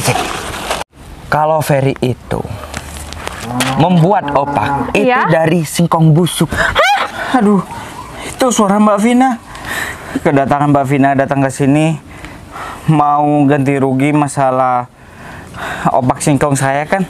cek. Kalau Ferry itu membuat opak itu dari singkong busuk. Hah? Aduh, itu suara Mbak Vina. Kedatangan Mbak Vina datang ke sini mau ganti rugi masalah opak singkong saya kan?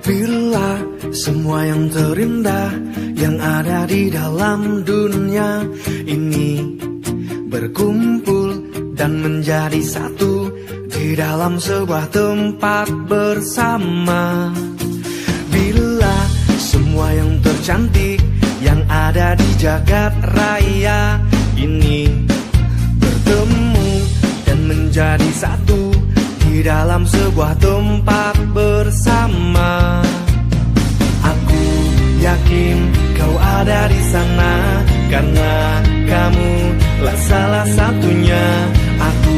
Bila semua yang terindah yang ada di dalam dunia ini berkumpul dan menjadi satu di dalam sebuah tempat bersama. Bila semua yang tercantik yang ada di jagat raya ini bertemu dan menjadi satu di dalam sebuah tempat bersama. Aku yakin kau ada di sana karena kamu lah salah satunya. Aku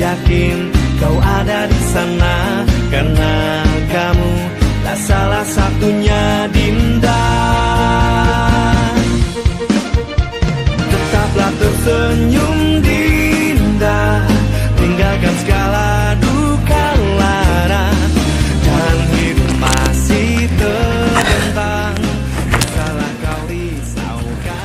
yakin kau ada di sana karena kamu lah salah satunya, Dinda. Tetaplah tersenyum, Dinda, tinggalkan segala duka lara dan hidup masih terbentang. Salah kau risaukan.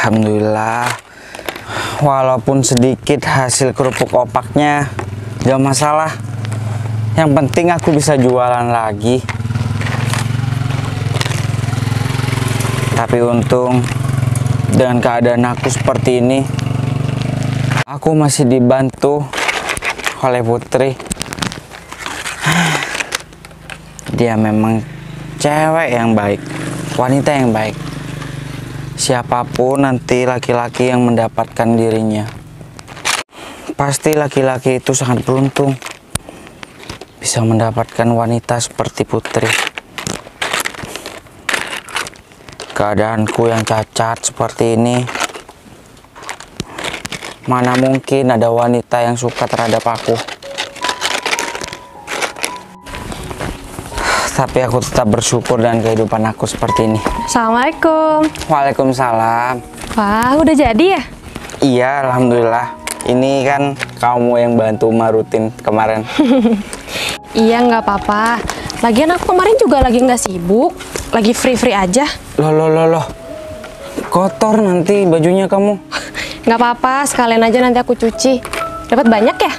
Alhamdulillah, walaupun sedikit hasil kerupuk opaknya, gak masalah. Yang penting aku bisa jualan lagi. Tapi untung dengan keadaan aku seperti ini, aku masih dibantu oleh Putri. Dia memang cewek yang baik, wanita yang baik. Siapapun nanti laki-laki yang mendapatkan dirinya, pasti laki-laki itu sangat beruntung bisa mendapatkan wanita seperti Putri. Keadaanku yang cacat seperti ini, mana mungkin ada wanita yang suka terhadap aku. Tapi aku tetap bersyukur dengan kehidupan aku seperti ini. Assalamualaikum. Waalaikumsalam. Wah, udah jadi ya? Iya, alhamdulillah. Ini kan kamu yang bantu marutin kemarin. Iya, nggak apa-apa. Lagian aku kemarin juga lagi nggak sibuk, lagi free-free aja. Loh. Kotor nanti bajunya kamu. Nggak apa-apa, sekalian aja nanti aku cuci. Dapat banyak ya?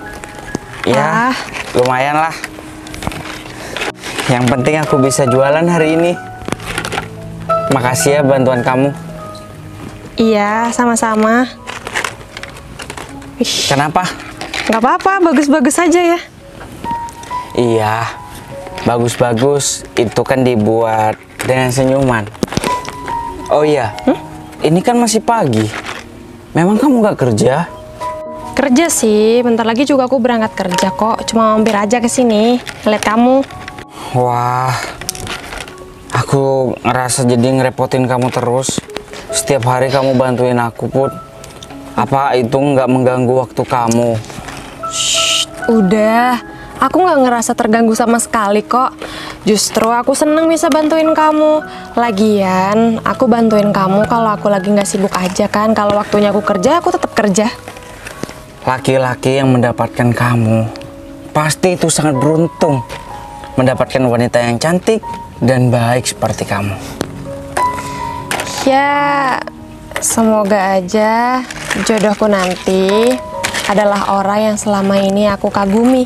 Ya, lumayan lah. Yang penting aku bisa jualan hari ini. Makasih ya bantuan kamu. Iya, sama-sama. Kenapa? Nggak apa-apa, bagus-bagus aja ya. Iya, bagus-bagus. Itu kan dibuat dengan senyuman. Oh iya, ini kan masih pagi. Memang kamu nggak kerja? Kerja sih, bentar lagi juga aku berangkat kerja kok. Cuma mampir aja ke sini, ngeliat kamu. Wah, aku ngerasa jadi ngerepotin kamu terus. Setiap hari kamu bantuin aku, Put. Apa itu nggak mengganggu waktu kamu? Shh, udah, aku nggak ngerasa terganggu sama sekali kok. Justru aku seneng bisa bantuin kamu. Lagian, aku bantuin kamu kalau aku lagi nggak sibuk aja kan. Kalau waktunya aku kerja, aku tetap kerja. Laki-laki yang mendapatkan kamu, pasti itu sangat beruntung. Mendapatkan wanita yang cantik dan baik seperti kamu. Ya, semoga aja jodohku nanti adalah orang yang selama ini aku kagumi.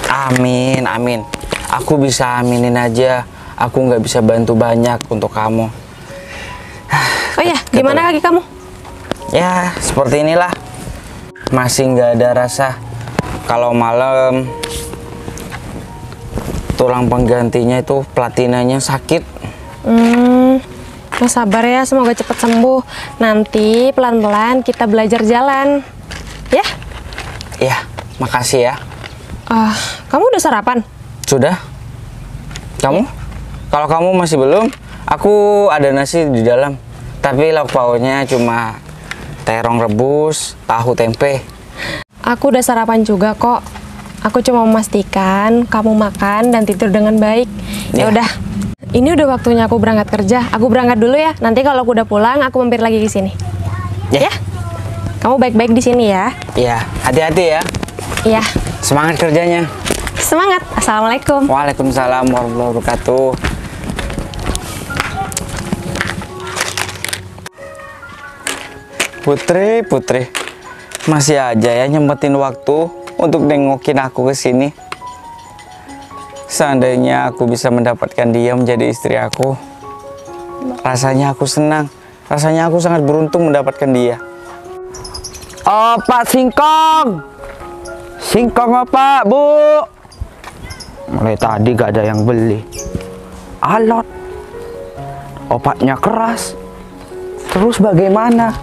Amin, amin. Aku bisa aminin aja. Aku nggak bisa bantu banyak untuk kamu. Oh ya, gimana kaki kamu? Ya, seperti inilah. Masih nggak ada rasa. Kalau malam, tulang penggantinya itu platinanya sakit. Sabar ya, semoga cepat sembuh. Nanti pelan-pelan kita belajar jalan. Ya? Ya, makasih ya. Kamu udah sarapan? Sudah? Kamu? Kalau kamu masih belum, aku ada nasi di dalam. Tapi lauk pauknya cuma terong rebus, tahu tempe. Aku udah sarapan juga kok. Aku cuma memastikan kamu makan dan tidur dengan baik. Ya Ya. udah. Ini udah waktunya aku berangkat kerja. Aku berangkat dulu ya. Nanti kalau aku udah pulang, aku mampir lagi ke sini. Ya. Ya? Kamu baik-baik di sini ya. Iya, hati-hati ya. Iya. Semangat kerjanya. Semangat. Assalamualaikum. Waalaikumsalam warahmatullahi wabarakatuh. Putri, masih aja ya nyempetin waktu untuk nengokin aku ke sini. Seandainya aku bisa mendapatkan dia menjadi istri aku, rasanya aku senang. Rasanya aku sangat beruntung mendapatkan dia. Oh, Pak Singkong. Singkong apa, Bu? Mulai tadi gak ada yang beli. Alot. Opaknya keras. Terus bagaimana?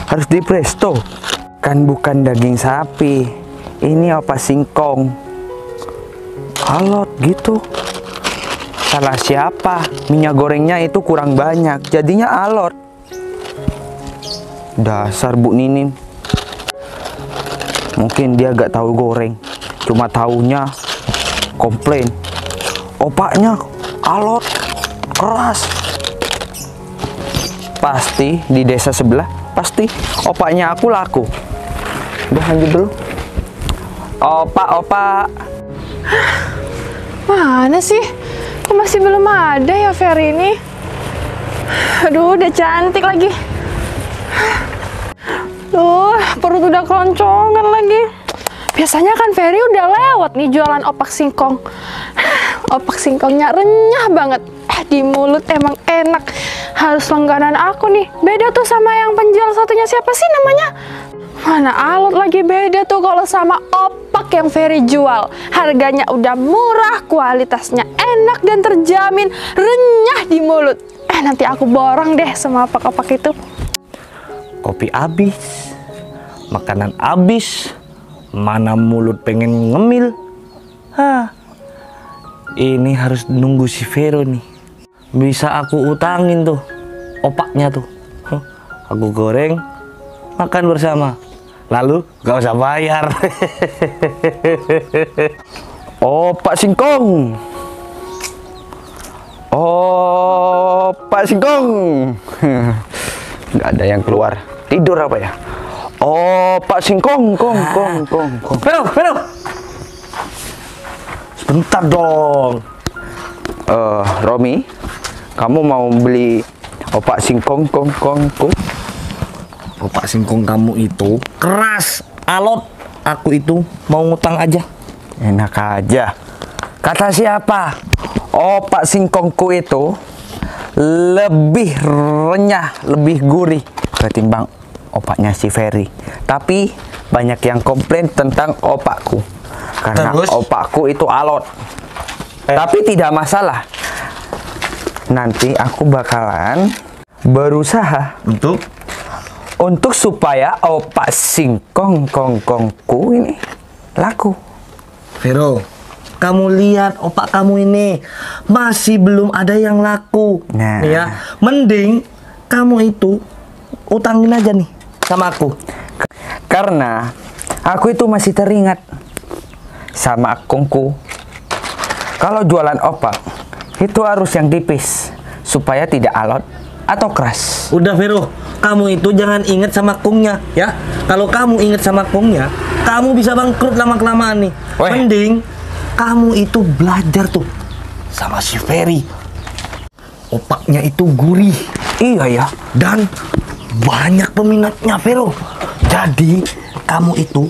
Harus di presto. Kan bukan daging sapi. Ini opak singkong. Alot gitu. Salah siapa? Minyak gorengnya itu kurang banyak. Jadinya alot. Dasar Bu Ninin. Mungkin dia gak tahu goreng. Cuma taunya komplain. Opaknya alot, keras. Pasti di desa sebelah, pasti opaknya aku laku. Udah lanjut dulu. Opak. Mana sih? Kok masih belum ada ya Ferry ini? Aduh, udah cantik lagi. Duh, perut udah keloncongan lagi. Biasanya kan Ferry udah lewat nih jualan opak singkong. Opak singkongnya renyah banget. Di mulut emang enak. Harus langganan aku nih. Beda tuh sama yang penjual satunya, siapa sih namanya? Mana alot lagi, beda tuh kalau sama opak yang Ferry jual. Harganya udah murah, kualitasnya enak dan terjamin renyah di mulut. Nanti aku borong deh sama opak-opak itu. Kopi habis, makanan habis, mana mulut pengen ngemil. Ini harus nunggu si Vero nih. Bisa aku utangin tuh opaknya tuh. Aku goreng, makan bersama. Lalu gak usah bayar. Opak singkong. Opak singkong. Nggak ada yang keluar. Tidur apa ya? Opak singkong, kong. Vero. Sebentar dong. Romi, kamu mau beli opak singkong, kong. Opak singkong kamu itu keras, alot. Aku itu mau ngutang aja. Enak aja. Kata siapa? Opak singkongku itu lebih renyah, lebih gurih ketimbang opaknya si Ferry. Tapi banyak yang komplain tentang opakku. Karena Terus? opakku itu alot. Tapi tidak masalah. Nanti aku bakalan berusaha untuk supaya opak singkong kongkongku ini laku. Vero, kamu lihat opak kamu ini masih belum ada yang laku. Nah. Ya, mending kamu itu utangin aja nih sama aku. Karena aku itu masih teringat sama akungku. Kalau jualan opak itu harus yang tipis supaya tidak alot atau keras. Udah Vero, kamu itu jangan inget sama kungnya ya. Kalau kamu inget sama kungnya, kamu bisa bangkrut lama-kelamaan nih. Weh. Mending kamu itu belajar tuh sama si Ferry. Opaknya itu gurih. Iya ya. Dan banyak peminatnya Vero. Jadi kamu itu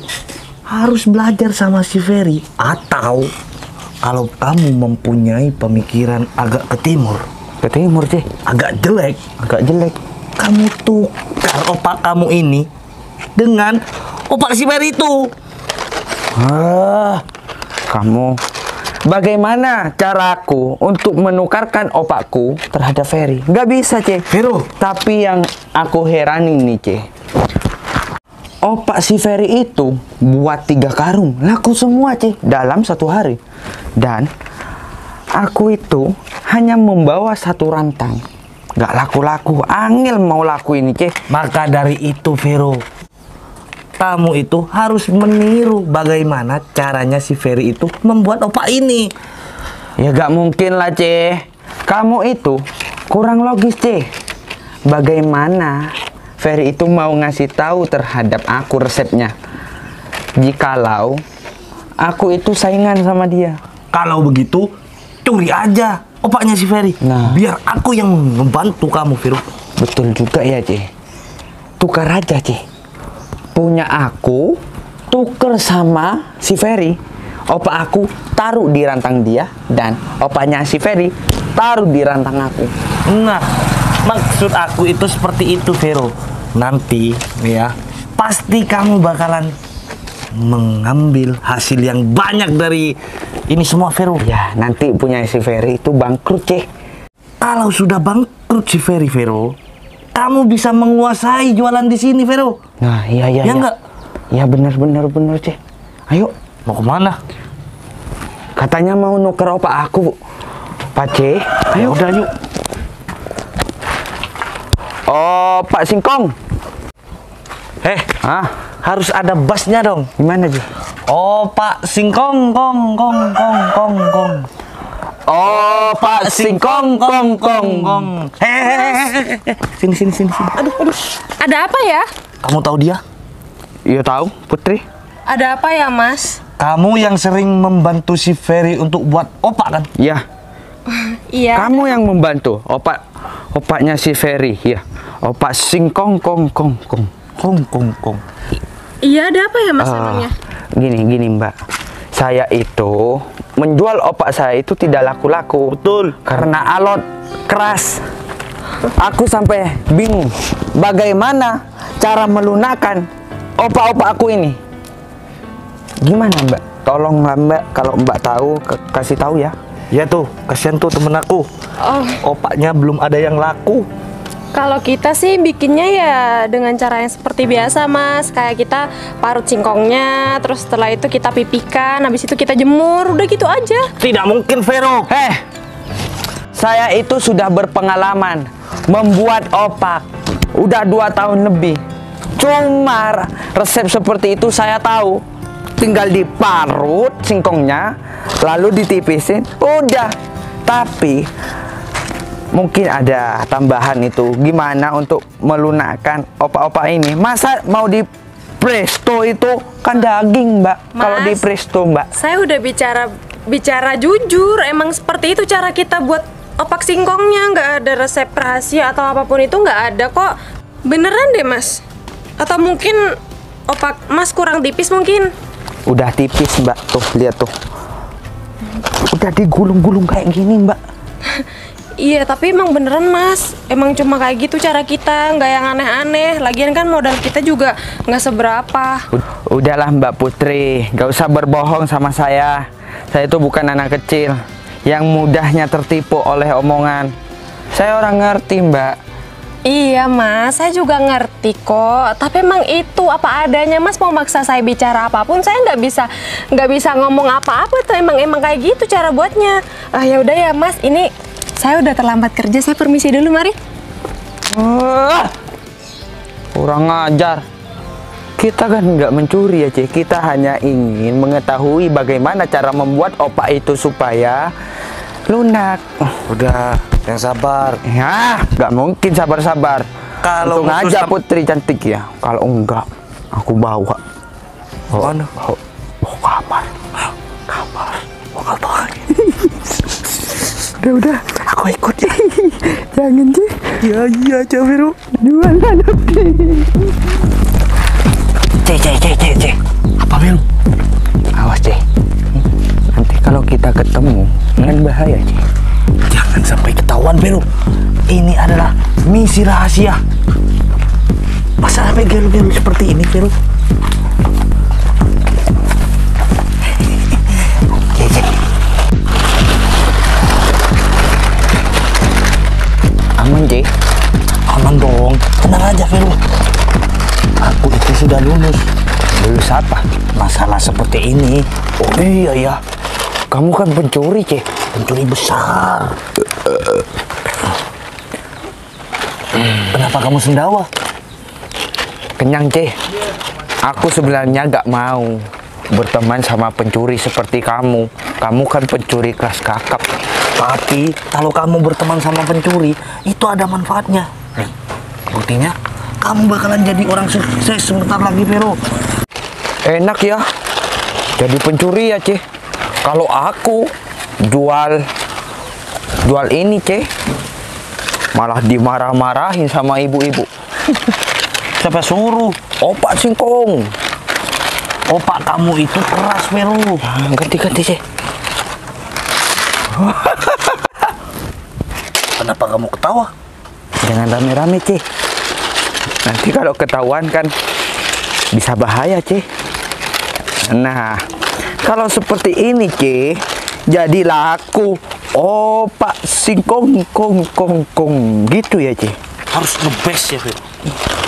harus belajar sama si Ferry. Atau kalau kamu mempunyai pemikiran agak ke timur, Sih. agak jelek, kamu tukar opak kamu ini dengan opak si Ferry itu. Kamu bagaimana caraku untuk menukarkan opakku terhadap Ferry? Nggak bisa, Ce. Vero, Tapi yang aku heranin nih, Ce. Opak si Ferry itu buat 3 karung, laku semua Ci dalam 1 hari. Dan aku itu hanya membawa 1 rantang, gak laku-laku, angel mau laku ini Ci. Maka dari itu Vero, kamu itu harus meniru bagaimana caranya si Ferry itu membuat opak ini. Ya gak mungkin lah C, kamu itu kurang logis C. Bagaimana Ferry itu mau ngasih tahu terhadap aku resepnya jikalau aku itu saingan sama dia? Kalau begitu, curi aja opaknya si Ferry. Nah. Biar aku yang membantu kamu, Vero. Betul juga ya C. Tukar aja C. Punya aku tuker sama si Ferry. Opak aku taruh di rantang dia, dan opaknya si Ferry taruh di rantang aku. Nah, maksud aku itu seperti itu, Vero. Nanti, nih ya, pasti kamu bakalan mengambil hasil yang banyak dari ini semua, Vero. Ya, nanti punya si Ferry itu bangkrut, C. Kalau sudah bangkrut si Ferry, Vero, kamu bisa menguasai jualan di sini, Vero. Nah, iya. Ya enggak? Ya bener, C. Ayo, Mau kemana? katanya mau nuker opak aku, Pak C. Ayo. Udah, yuk. Oh, Pak Singkong. Ah, harus ada bassnya dong. Gimana, C? Oh, Pak Singkong, kong. Oh, Pak Singkong, kong. Hehehe. Sini. Aduh. Ada apa ya? Kamu tahu dia? Iya tahu, Putri. Ada apa ya, Mas? Kamu yang sering membantu si Ferry untuk buat opak kan? Iya. Iya. Kamu yang membantu opaknya si Ferry, ya. Opak Singkong, kong. Kong. Iya, ada apa ya, Mas emangnya? Gini Mbak, saya itu menjual opak saya itu tidak laku-laku. Betul. Karena alot keras. Aku sampai bingung bagaimana cara melunakkan opak-opak aku ini. Gimana Mbak? Tolonglah Mbak, kalau Mbak tahu kasih tahu ya. Ya tuh, kasihan tuh temen aku. Oh, Opaknya belum ada yang laku. kalau kita sih bikinnya ya dengan cara yang seperti biasa, Mas. Kayak kita parut singkongnya, terus setelah itu kita pipihkan, habis itu kita jemur, udah gitu aja. Tidak mungkin, Vero. Saya itu sudah berpengalaman membuat opak. Udah 2 tahun lebih. Cuma resep seperti itu saya tahu. Tinggal diparut singkongnya, lalu ditipisin, udah. Tapi mungkin ada tambahan itu. Gimana untuk melunakkan opak-opak ini? Masa mau di presto itu kan daging, Mbak. Kalau di presto, Mbak. Saya udah bicara jujur, emang seperti itu cara kita buat opak singkongnya. Nggak ada resep rahasia atau apapun itu, nggak ada kok. Beneran deh, Mas. Atau mungkin opak Mas kurang tipis mungkin. Udah tipis, Mbak. Tuh, lihat tuh. Udah digulung-gulung kayak gini, Mbak. Iya, tapi emang beneran, Mas. Emang cuma kayak gitu cara kita, nggak yang aneh-aneh. Lagian kan modal kita juga nggak seberapa. Udahlah Mbak Putri, gak usah berbohong sama saya. Saya itu bukan anak kecil yang mudahnya tertipu oleh omongan. Saya orang ngerti, Mbak. Iya, Mas, saya juga ngerti kok. Tapi emang itu apa adanya, Mas. Mau maksa saya bicara apapun, saya nggak bisa ngomong apa-apa tuh. Emang kayak gitu cara buatnya. Ya udah ya, Mas. Ini saya udah terlambat kerja. Saya permisi dulu, mari. Kurang ajar. Kita kan nggak mencuri ya, Cik. Kita hanya ingin mengetahui bagaimana cara membuat opak itu supaya lunak. Udah, yang sabar. Ya, nggak mungkin sabar-sabar. Kalau Untung musuh aja sam- Putri cantik ya. Kalau enggak, aku bawa. Mana? Kamar. Udah, aku ikut. Jangan, Cik. Iya, Vero. Jualan. Cek. Apa, Vero? Awas, Cek. Nanti kalau kita ketemu, kan bahaya, Cek. Jangan sampai ketahuan, Vero. Ini adalah misi rahasia. Masa sampai gelu-gelu seperti ini, Vero? Cek. Aman, Cek. Aman dong. Tenang aja, Vero. Aku itu sudah lulus Lulus apa? Masalah seperti ini. Oh iya ya. Kamu kan pencuri, Ce. Pencuri besar. Kenapa kamu sendawa? Kenyang, Ce. Aku sebenarnya gak mau berteman sama pencuri seperti kamu. Kamu kan pencuri kelas kakap. Tapi kalau kamu berteman sama pencuri, itu ada manfaatnya. Nih, buktinya kamu bakalan jadi orang sukses sebentar lagi, Vero. Enak ya. Jadi pencuri ya, Ce. Kalau aku jual ini, Ce, malah dimarah-marahin sama ibu-ibu. Siapa suruh? Opak singkong. Opak kamu itu keras, Vero. Ganti-ganti, Ce. Kenapa kamu ketawa? Jangan rame-rame, Ce. Nanti kalau ketahuan kan bisa bahaya, Ce. Nah, kalau seperti ini, Ce, jadilah aku opak singkong kong kong kong gitu ya, Ce. Harus ngebes ya, Vero.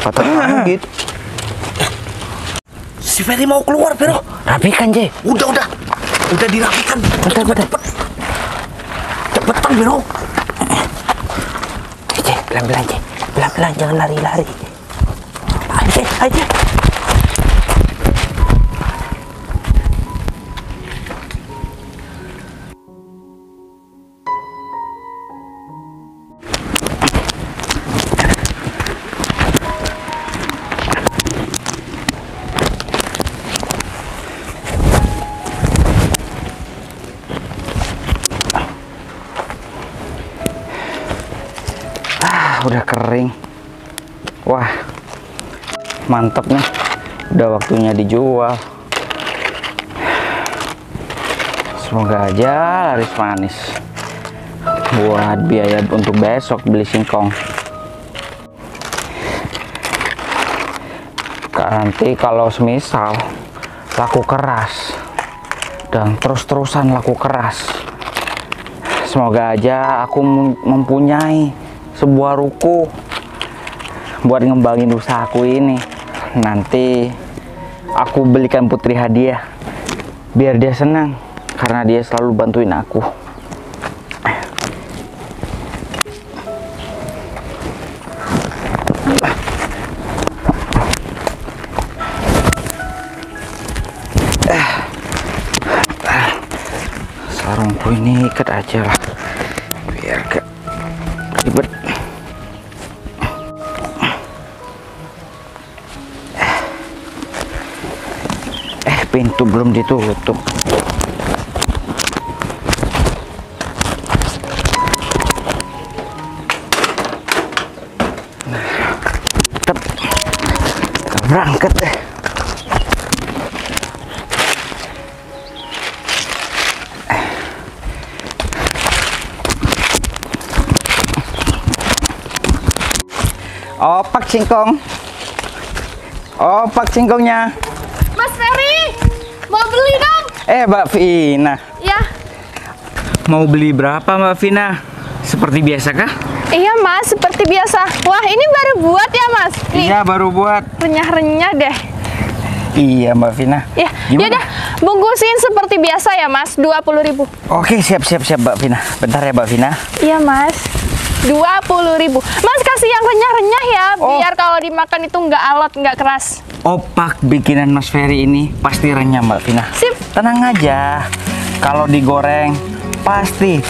Kata kamu gitu. Si Ferry mau keluar, Vero. Rapikan, Ce. Udah dirapikan. Bentar. Cepetan, Vero. Ce, pelan-pelan, Ce. Pelan-pelan, jangan lari-lari. Aja. Udah kering. Wah, mantep nih. Udah waktunya dijual. Semoga aja laris manis buat biaya untuk besok beli singkong. Nanti kalau semisal laku keras dan terus-terusan laku keras, semoga aja aku mempunyai sebuah ruko buat ngembangin usahaku ini. Nanti aku belikan Putri hadiah biar dia senang karena dia selalu bantuin aku. Sarungku ini ikat aja lah biar gak ribet. Pintu belum ditutup. Kita berangkat deh. Opak singkong. Opak singkongnya. Mas Ferry, mau beli dong? Mbak Vina. Ya. Mau beli berapa, Mbak Vina? Seperti biasa kah? Iya Mas, seperti biasa. Wah, ini baru buat ya Mas? Nih, Iya, baru buat. renyah-renyah deh. Iya, Mbak Vina. Ya, Gimana? yaudah, bungkusin seperti biasa ya Mas, 20.000. Oke, siap, Mbak Vina. Bentar ya, Mbak Vina. Iya Mas, 20.000. Mas kasih yang renyah-renyah ya, Oh. biar kalau dimakan itu nggak alot, nggak keras. Opak bikinan Mas Ferry ini pasti renyah, Mbak Vina. Sip. Tenang aja. Kalau digoreng pasti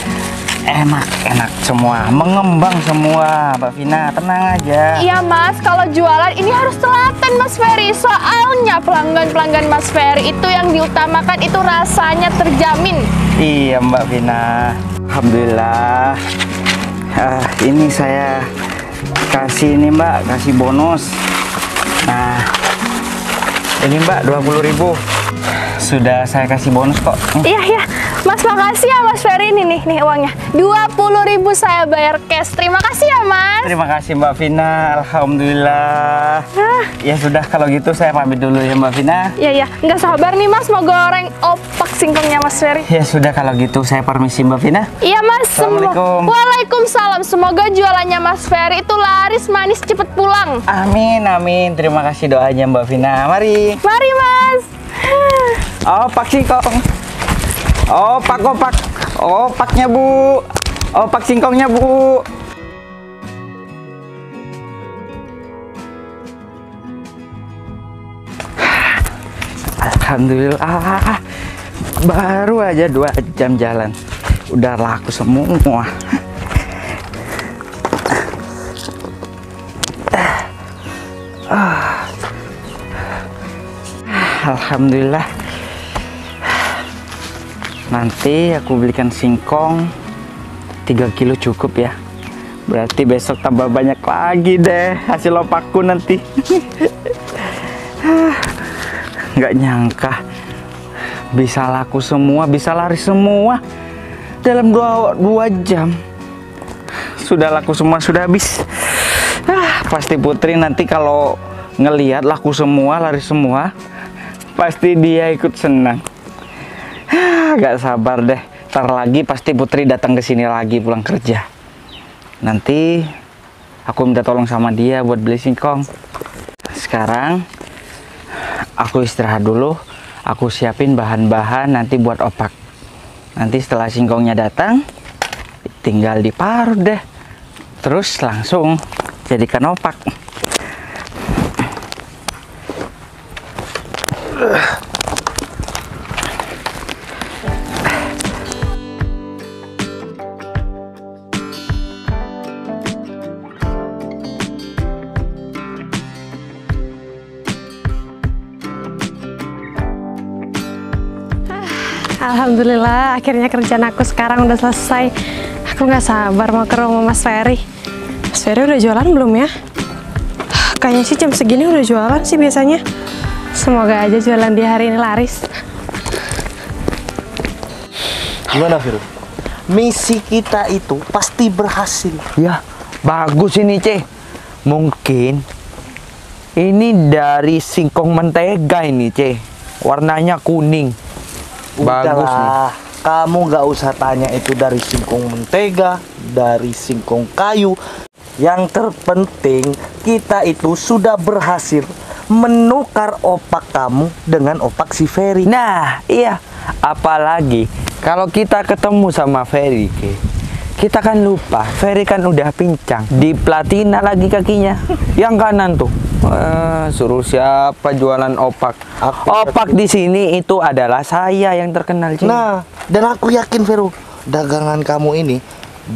enak semua, mengembang semua, Mbak Vina. Tenang aja. Iya Mas, kalau jualan ini harus telaten Mas Ferry. Soalnya pelanggan-pelanggan Mas Ferry itu yang diutamakan itu rasanya terjamin. Iya, Mbak Vina. Alhamdulillah. Ini saya kasih ini, Mbak, kasih bonus. Nah, ini Mbak 20.000. Sudah saya kasih bonus kok. Iya, Mas makasih ya Mas Ferry, ini nih uangnya. 20.000 saya bayar cash. Terima kasih ya Mas. Terima kasih Mbak Vina. Alhamdulillah. Ya sudah, kalau gitu saya pamit dulu ya Mbak Vina. Iya, nggak sabar nih Mas mau goreng opak singkongnya Mas Ferry. Ya sudah, kalau gitu saya permisi Mbak Vina. Iya Mas. Assalamualaikum. Waalaikumsalam. Semoga jualannya Mas Ferry itu laris manis cepet pulang. Amin. Terima kasih doanya Mbak Vina. Mari. Mari Mas. Opak singkong. Opak. Opaknya Bu. Opak singkongnya Bu. Alhamdulillah. Baru aja 2 jam jalan. Udah laku semua. Alhamdulillah. Nanti aku belikan singkong 3 kilo cukup ya. Berarti besok tambah banyak lagi deh hasil opakku nanti. Nggak nyangka bisa laku semua, bisa laris semua dalam 2 jam. Sudah laku semua, sudah habis. Pasti Putri nanti kalau ngelihat laku semua, laris semua, pasti dia ikut senang. Gak sabar deh. Ntar lagi pasti Putri datang ke sini lagi pulang kerja. Nanti aku minta tolong sama dia buat beli singkong. Sekarang aku istirahat dulu. Aku siapin bahan-bahan nanti buat opak. Nanti setelah singkongnya datang, tinggal diparut deh. Terus langsung jadikan opak. Alhamdulillah, akhirnya kerjaan aku sekarang udah selesai. Aku nggak sabar mau ke rumah Mas Ferry. Mas Ferry udah jualan belum ya? Kayaknya sih jam segini udah jualan sih biasanya. Semoga aja jualan di hari ini laris. Gimana Vero? Misi kita itu pasti berhasil. Ya, bagus ini, Ce. Mungkin ini dari singkong mentega ini, Ce. Warnanya kuning. Bagus nih. Udahlah, kamu nggak usah tanya itu dari singkong mentega, dari singkong kayu. Yang terpenting kita itu sudah berhasil menukar opak kamu dengan opak si Ferry. Nah, iya. Apalagi kalau kita ketemu sama Ferry, kita kan lupa. Ferry kan udah pincang, di platina lagi kakinya. Yang kanan tuh. Suruh siapa jualan opak? Opak di sini itu adalah saya yang terkenal. Cing. Nah, dan aku yakin Vero, dagangan kamu ini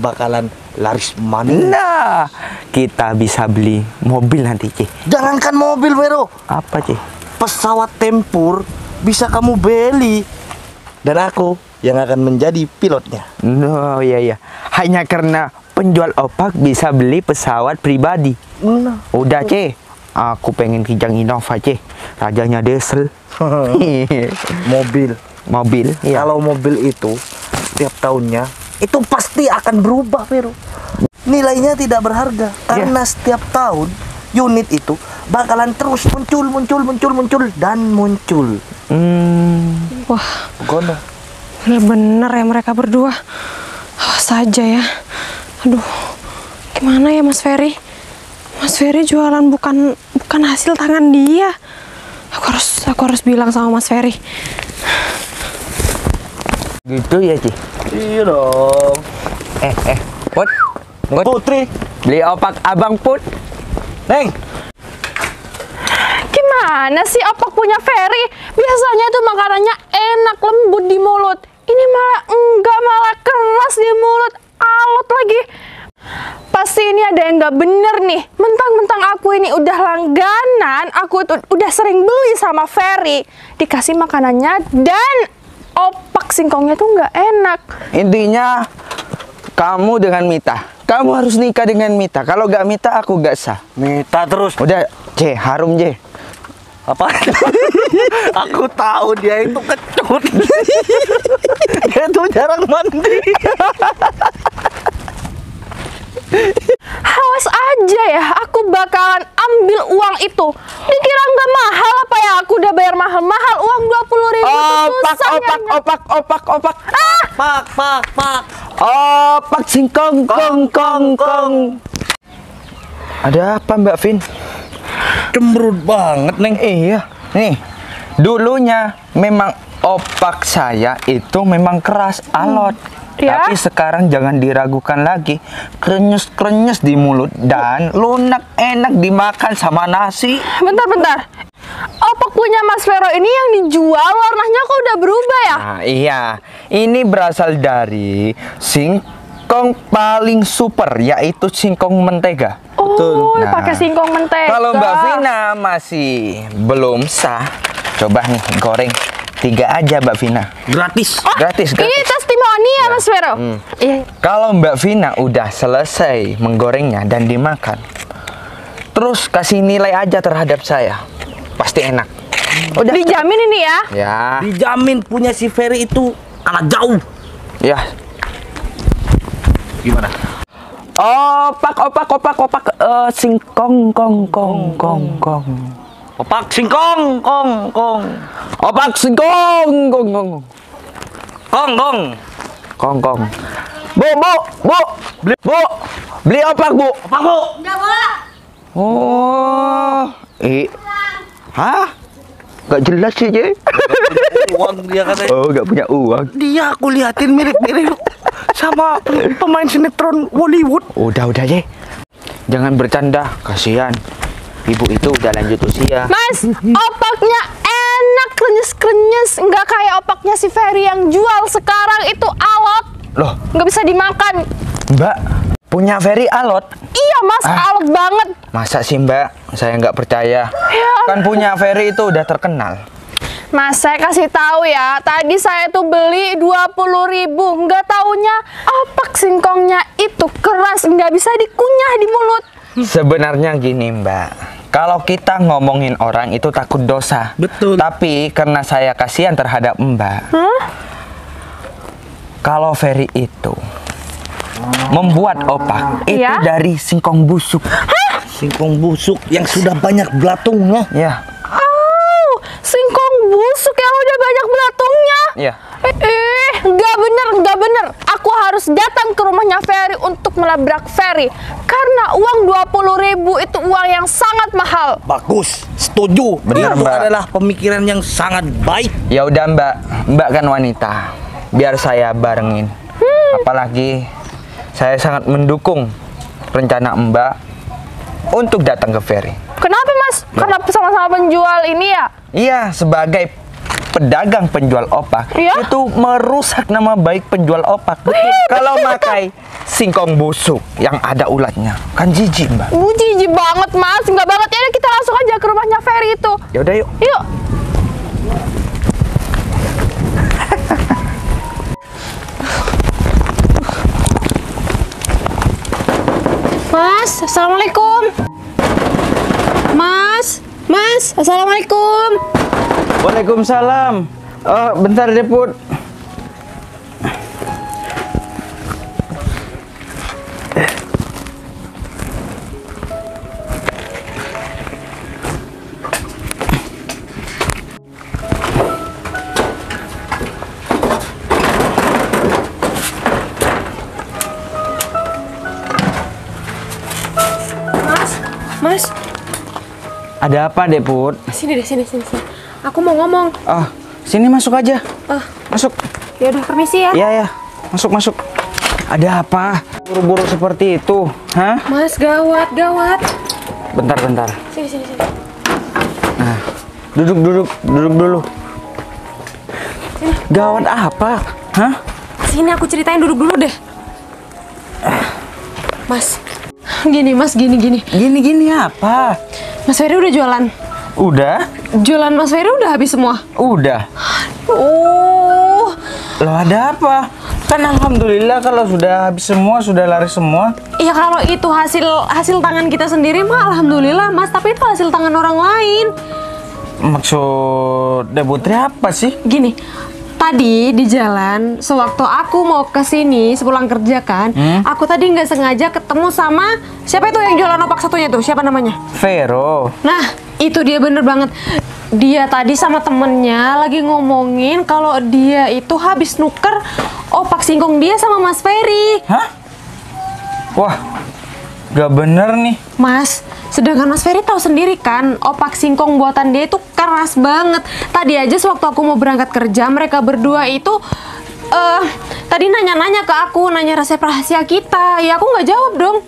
bakalan laris manis. Nah, kita bisa beli mobil nanti, Ci. Jangankan mobil Vero, Apa, Ci? pesawat tempur bisa kamu beli. Dan aku yang akan menjadi pilotnya. No, iya. Hanya karena penjual opak bisa beli pesawat pribadi. Nah, Udah, Ce. Aku pengen kijang Innova, Ce. Rajanya diesel. mobil. Mobil, iya. Kalau mobil itu setiap tahunnya itu pasti akan berubah, Vero. Nilainya tidak berharga karena setiap tahun unit itu bakalan terus muncul dan muncul. Wah, Gono. bener-bener ya mereka berdua. Awas aja ya. Aduh, gimana ya Mas Ferry? Mas Ferry jualan bukan hasil tangan dia. Aku harus bilang sama Mas Ferry. Gitu ya, Ci. Iya dong. Put. Putri, Beli opak Abang Put. Neng. Gimana sih opak punya Ferry? Biasanya tuh makanannya enak, lembut di mulut. Ini malah enggak, malah keras di mulut, alot lagi. Pasti ini ada yang nggak bener nih. Mentang-mentang aku ini udah langganan, aku tuh udah sering beli sama Ferry, dikasih makanannya dan opak singkongnya tuh nggak enak. Intinya kamu dengan Mita. Kamu harus nikah dengan Mita. Kalau gak Mita, aku gak sah. Mita terus. Udah, C, harum, C. Apa? Aku tahu dia itu kecut. Dia tuh jarang mandi. Awas aja ya, aku bakalan ambil uang itu. Dikira nggak mahal apa ya? Aku udah bayar mahal-mahal uang 20.000 Opak. Pak. Opak singkong, kong. Ada apa, Mbak Vin? Cemberut banget, Neng. Iya, nih. Dulunya memang opak saya itu memang keras, alot. Ya. Tapi sekarang jangan diragukan lagi. Krenyes-krenyes di mulut dan lunak enak dimakan sama nasi. Bentar. Opak punya Mas Vero ini yang dijual warnanya kok udah berubah ya? Nah, iya. Ini berasal dari singkong paling super, yaitu singkong mentega. Oh, Nah, pakai singkong mentega. Kalau Mbak Vina masih belum sah, coba nih goreng 3 aja Mbak Vina. Gratis. Gratis, Ini gratis. testimoni ya Mas Vero? Iya. Kalau Mbak Vina udah selesai menggorengnya dan dimakan, terus kasih nilai aja terhadap saya. Pasti enak. Udah. Dijamin ini ya? Ya, Dijamin punya si Ferry itu kalah jauh. ya. Gimana? Opak, singkong, kong. Opak singkong, kong. Opak, singkong, kong. Kong. Bu, beli opak, Bu. Opak, Bu. Oh, hah? Gak jelas sih, Je. Uang dia katanya. Oh, gak punya uang. Dia aku liatin mirip-mirip sama pemain sinetron Hollywood. Udah, Je. Jangan bercanda, kasihan. Ibu itu udah lanjut usia. Mas, opaknya enak, krenyes-krenyes. Nggak kayak opaknya si Ferry yang jual sekarang itu alot. Loh, Nggak bisa dimakan. Mbak, punya Ferry alot? Iya Mas, alot banget. Masa sih Mbak? Saya nggak percaya. Ya. Kan punya Ferry itu udah terkenal. Mas, saya kasih tahu ya. Tadi saya tuh beli 20.000. Nggak taunya opak singkongnya itu keras. Nggak bisa dikunyah di mulut. Sebenarnya gini Mbak, kalau kita ngomongin orang itu takut dosa. Betul. Tapi karena saya kasihan terhadap Mbak, kalau Ferry itu membuat opak itu Iya? dari singkong busuk. Singkong busuk yang sudah banyak belatungnya. Ya, Oh, singkong busuk yang udah banyak belatungnya. ya. Nggak bener. Aku harus datang ke rumahnya Ferry untuk melabrak Ferry. Karena uang 20.000 itu uang yang sangat mahal. Bagus, setuju. Benar, Itu Mbak. adalah pemikiran yang sangat baik. Ya udah Mbak kan wanita. Biar saya barengin. Apalagi saya sangat mendukung rencana Mbak untuk datang ke Ferry. Kenapa Mas? Karena sama-sama penjual ini ya? Iya, sebagai pedagang penjual opak, Iya? itu merusak nama baik penjual opak. Kalau makai singkong busuk yang ada ulatnya, kan jijik Mbak. Jijik banget Mas, nggak banget ya. Kita langsung aja ke rumahnya Ferry itu. Ya udah yuk. Yuk. Mas, assalamualaikum. Mas, assalamualaikum. Waalaikumsalam. Bentar deh Put. Mas, Ada apa deh Put? sini deh, sini. Aku mau ngomong. Sini masuk aja. Masuk. Ya udah, permisi ya. Ya. Masuk. Ada apa? Buru-buru seperti itu, hah? Mas, gawat. Bentar. Sini. Duduk dulu. Gawat apa? Hah? Sini aku ceritain, duduk dulu deh. Mas, gini. Gini apa? Mas Ferry udah jualan. Udah? Jualan Mas Ferry udah habis semua. Udah. Loh, ada apa? Kan alhamdulillah kalau sudah habis semua, sudah laris semua. ya kalau itu hasil tangan kita sendiri mah alhamdulillah Mas, tapi itu hasil tangan orang lain. Maksud Putri apa sih? Gini, tadi di jalan sewaktu aku mau ke sini sepulang kerja kan, aku tadi nggak sengaja ketemu sama siapa itu yang jualan opak satunya tuh, siapa namanya? Vero. Nah, itu dia bener banget. Dia tadi sama temennya lagi ngomongin kalau dia itu habis nuker opak singkong dia sama Mas Ferry. Hah? Wah, Gak bener nih. Mas, sedangkan Mas Ferry tahu sendiri kan, opak singkong buatan dia itu keras banget. Tadi aja sewaktu aku mau berangkat kerja, mereka berdua itu tadi nanya-nanya ke aku, nanya resep rahasia kita. Ya aku nggak jawab dong.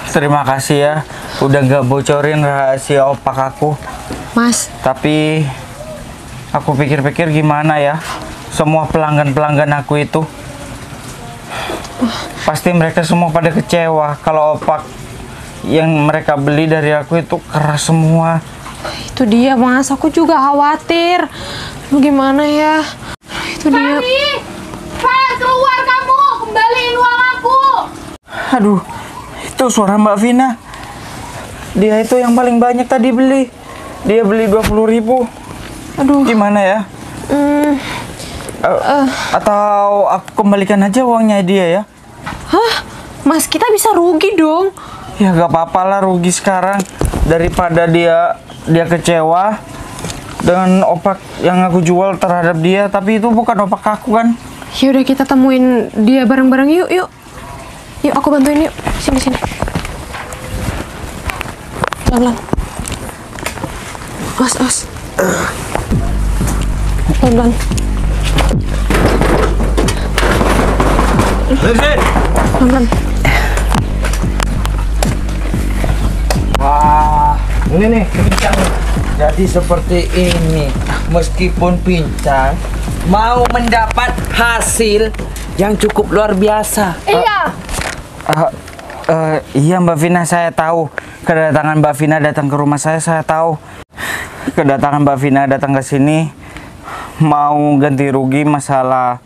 Terima kasih ya, udah gak bocorin rahasia opak aku. Mas, Tapi aku pikir-pikir gimana ya, semua pelanggan-pelanggan aku itu pasti mereka semua pada kecewa kalau opak yang mereka beli dari aku itu keras semua. itu dia Mas, aku juga khawatir. Lu gimana ya? Itu dia. Fer, keluar kamu! Kembaliin uang aku! Aduh, itu suara Mbak Vina. Dia itu yang paling banyak tadi beli. Dia beli 20.000. Aduh. Gimana ya? Atau aku kembalikan aja uangnya dia ya? Hah? Mas, kita bisa rugi dong. Ya gak apa-apa lah, rugi sekarang daripada dia kecewa dengan opak yang aku jual terhadap dia, tapi itu bukan opak aku kan. Ya udah, kita temuin dia bareng-bareng yuk, yuk. Yuk, aku bantuin yuk. Sini, sini. Pelan-pelan. Awas, awas. Pelan-pelan. Pelan-pelan. Wah, ini nih pincang. Jadi seperti ini, meskipun pincang, mau mendapat hasil yang cukup luar biasa. Iya. Iya Mbak Vina, saya tahu kedatangan Mbak Vina datang ke rumah saya tahu. Kedatangan Mbak Vina datang ke sini mau ganti rugi masalah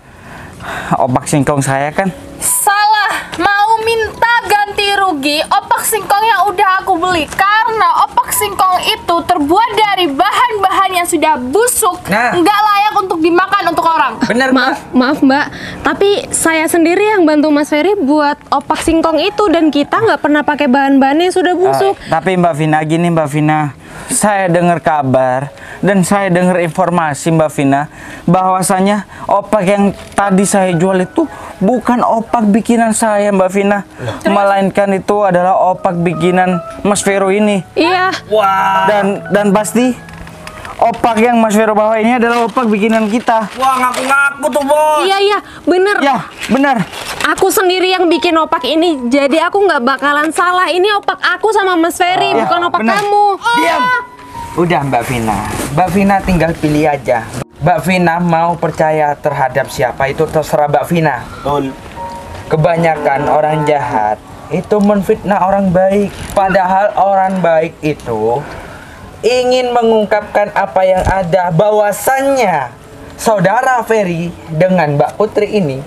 opak singkong saya kan? Salah, mau minta ganti rugi opak singkong yang udah aku beli. Karena opak singkong itu terbuat dari bahan-bahan yang sudah busuk, Nah. nggak layak untuk dimakan untuk orang. Bener, Maaf Mbak, tapi saya sendiri yang bantu Mas Ferry buat opak singkong itu, dan kita nggak pernah pakai bahan-bahan yang sudah busuk. Tapi Mbak Vina, gini Mbak Vina, saya dengar kabar dan saya dengar informasi Mbak Vina bahwasanya opak yang tadi saya jual itu bukan opak bikinan saya Mbak Vina, melainkan itu adalah opak bikinan Mas Vero ini. Iya. Wah, Dan pasti opak yang Mas Vero bawa ini adalah opak bikinan kita. wah ngaku-ngaku tuh bos. Iya, bener. Ya, benar. Aku sendiri yang bikin opak ini, jadi aku nggak bakalan salah. Ini opak aku sama Mas Ferry, Ya, bukan opak bener. kamu. Diam. Udah Mbak Vina. Mbak Vina tinggal pilih aja. Mbak Vina mau percaya terhadap siapa itu terserah Mbak Vina. Kebanyakan orang jahat itu menfitnah orang baik. Padahal orang baik itu ingin mengungkapkan apa yang ada, bahwasannya saudara Ferry dengan Mbak Putri ini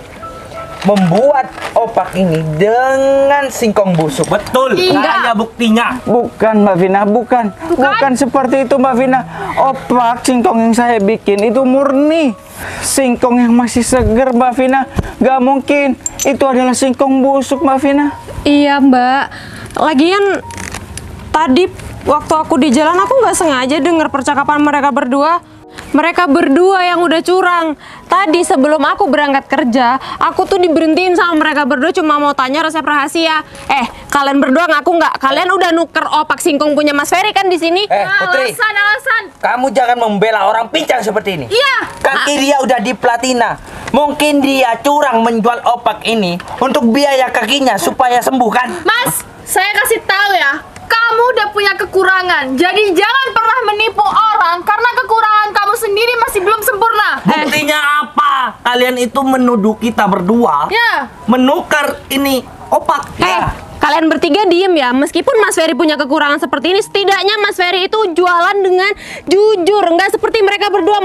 membuat opak ini dengan singkong busuk. Betul. Iya. Buktinya. Bukan Mbak Vina, bukan seperti itu Mbak Vina. Opak singkong yang saya bikin itu murni singkong yang masih seger Mbak Vina. Gak mungkin itu adalah singkong busuk Mbak Vina. Iya Mbak, lagian tadi waktu aku di jalan aku nggak sengaja dengar percakapan mereka berdua. Mereka berdua yang udah curang. Tadi sebelum aku berangkat kerja, aku tuh diberhentiin sama mereka berdua cuma mau tanya resep rahasia. Kalian berdua ngaku nggak? Kalian udah nuker opak singkong punya Mas Ferry kan di sini? Putri, Alasan. kamu jangan membela orang pincang seperti ini. Iya. Kaki dia udah di platina. Mungkin dia curang menjual opak ini untuk biaya kakinya supaya sembuh kan? Mas, saya kasih tahu ya. Kamu udah punya kekurangan. Jadi jangan pernah menipu orang karena kekurangan kamu sendiri masih belum sempurna. Buktinya apa? Kalian itu menuduh kita berdua Ya. menukar ini opak. Kalian bertiga diem ya. Meskipun Mas Ferry punya kekurangan seperti ini, setidaknya Mas Ferry itu jualan dengan jujur. Nggak seperti mereka berdua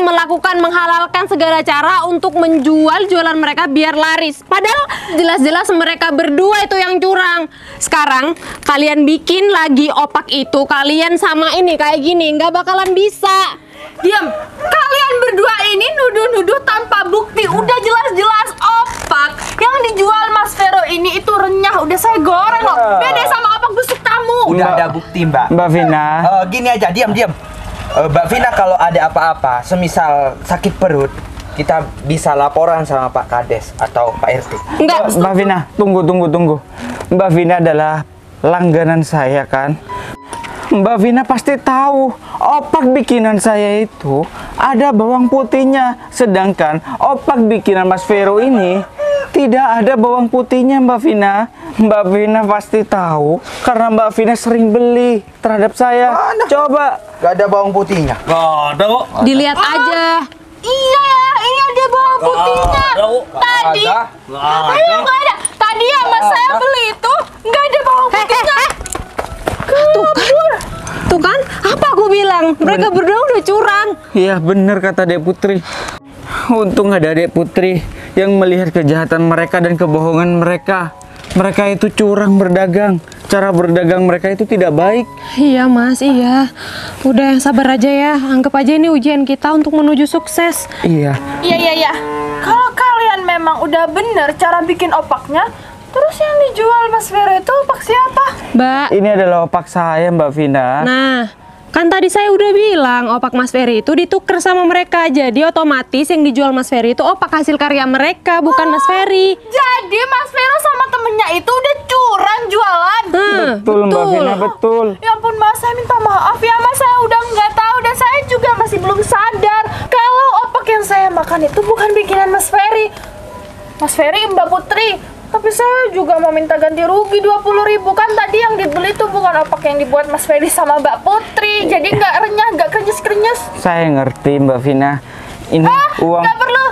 menghalalkan segala cara untuk menjual jualan mereka biar laris. Padahal jelas-jelas mereka berdua itu yang curang. Sekarang kalian bikin lagi opak itu, kalian sama ini kayak gini, nggak bakalan bisa. Diam. Kalian berdua ini nuduh-nuduh tanpa bukti. Udah jelas-jelas opak yang dijual Mas Vero ini itu renyah. Udah saya goreng loh. Beda sama opak busuk kamu. Udah ada bukti, Mbak. Mbak Vina, Gini aja, diam. Mbak Vina kalau ada apa-apa, semisal sakit perut, kita bisa laporan sama Pak Kades atau Pak RT. Enggak. Mbak Vina, tunggu. Mbak Vina adalah langganan saya kan. Mbak Vina pasti tahu opak bikinan saya itu ada bawang putihnya, sedangkan opak bikinan Mas Vero ini tidak ada bawang putihnya, Mbak Vina. Mbak Vina pasti tahu karena Mbak Vina sering beli terhadap saya. Coba. Gak ada bawang putihnya. Dilihat aja. Iya ya, ini ada bawang putihnya. Tadi, ayo nggak ada. Tadi yang mas saya beli itu nggak ada bawang putihnya. Tuh kan, apa aku bilang? Mereka berdua udah curang. Iya bener kata Dek Putri. Untung ada Dek Putri yang melihat kejahatan mereka dan kebohongan mereka. Mereka itu curang berdagang. Cara berdagang mereka itu tidak baik. Iya mas, iya. Udah sabar aja ya. Anggap aja ini ujian kita untuk menuju sukses. Iya. Iya. Kalau kalian memang udah bener cara bikin opaknya, terus yang dijual Mas Vero itu opak siapa? Mbak, Ini adalah opak saya, Mbak Vina. nah kan tadi saya udah bilang opak Mas Ferry itu ditukar sama mereka. Jadi otomatis yang dijual Mas Ferry itu opak hasil karya mereka, bukan Mas Ferry. Jadi Mas Vero sama temennya itu udah curang jualan. Betul, Mbak Vina, betul. Ya ampun mas, saya minta maaf ya mas, saya udah nggak tahu dan saya juga masih belum sadar kalau opak yang saya makan itu bukan bikinan Mas Ferry. Mas Ferry, Mbak Putri, tapi saya juga mau minta ganti rugi 20.000. Kan tadi yang dibeli tuh bukan opak yang dibuat Mas Ferry sama Mbak Putri, jadi nggak renyah, nggak krenyes-krenyes. Saya ngerti, Mbak Vina. Ini uang. Nggak perlu.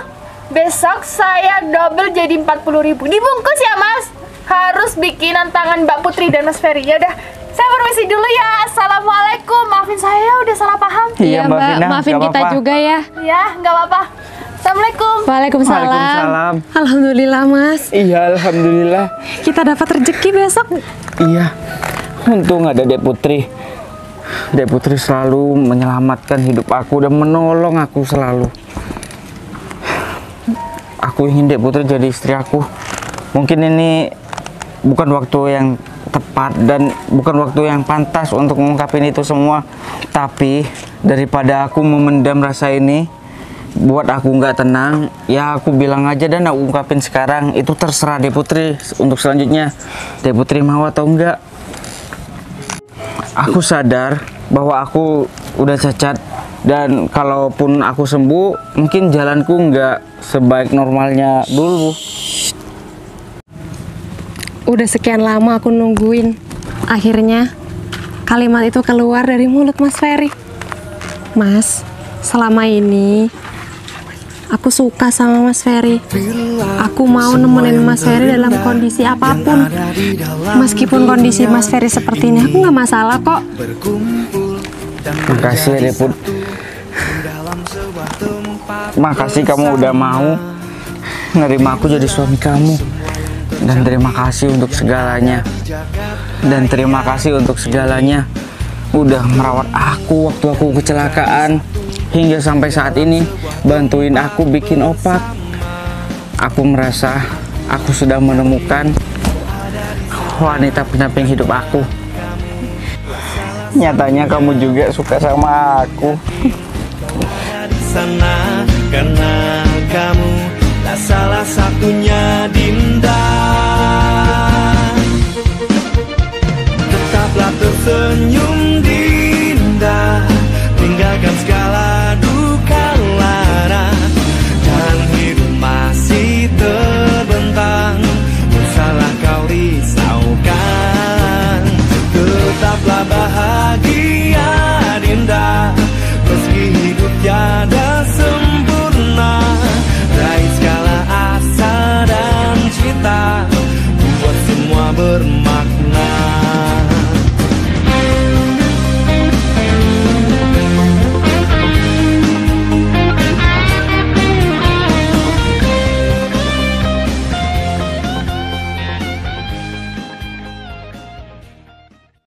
Besok saya double jadi 40.000. Dibungkus ya mas. Harus bikinan tangan Mbak Putri dan Mas Ferry. Ya udah, saya permisi dulu ya. Assalamualaikum. Maafin saya udah salah paham. Iya, Mbak Vina, maafin nggak kita apa-apa. juga ya. Ya, nggak apa-apa. Assalamualaikum. Waalaikumsalam. Waalaikumsalam. Alhamdulillah mas, Iya, alhamdulillah. kita dapat rezeki besok. Iya. Untung ada Dek Putri. Dek Putri selalu menyelamatkan hidup aku dan menolong aku selalu. Aku ingin Dek Putri jadi istri aku. Mungkin ini bukan waktu yang tepat dan bukan waktu yang pantas untuk mengungkapin itu semua. Tapi daripada aku memendam rasa ini, buat aku nggak tenang, ya aku bilang aja dan aku ungkapin sekarang. Itu terserah Dek Putri untuk selanjutnya. Dek Putri mau atau enggak. Aku sadar bahwa aku udah cacat dan kalaupun aku sembuh, mungkin jalanku nggak sebaik normalnya dulu. Udah sekian lama aku nungguin. Akhirnya kalimat itu keluar dari mulut Mas Ferry. Mas, selama ini aku suka sama Mas Ferry. Aku mau nemenin Mas Ferry dalam kondisi apapun. Meskipun kondisi Mas Ferry seperti ini, aku nggak masalah kok. Makasih ya Deput. Makasih kamu udah mau nerima aku jadi suami kamu. Dan terima kasih untuk segalanya. Dan terima kasih untuk segalanya. Udah merawat aku waktu aku kecelakaan. Hingga sampai saat ini bantuin aku bikin opak. Aku merasa aku sudah menemukan wanita pendamping hidup aku. Nyatanya kamu juga suka sama aku. Di sana karena kamu tak salah satunya di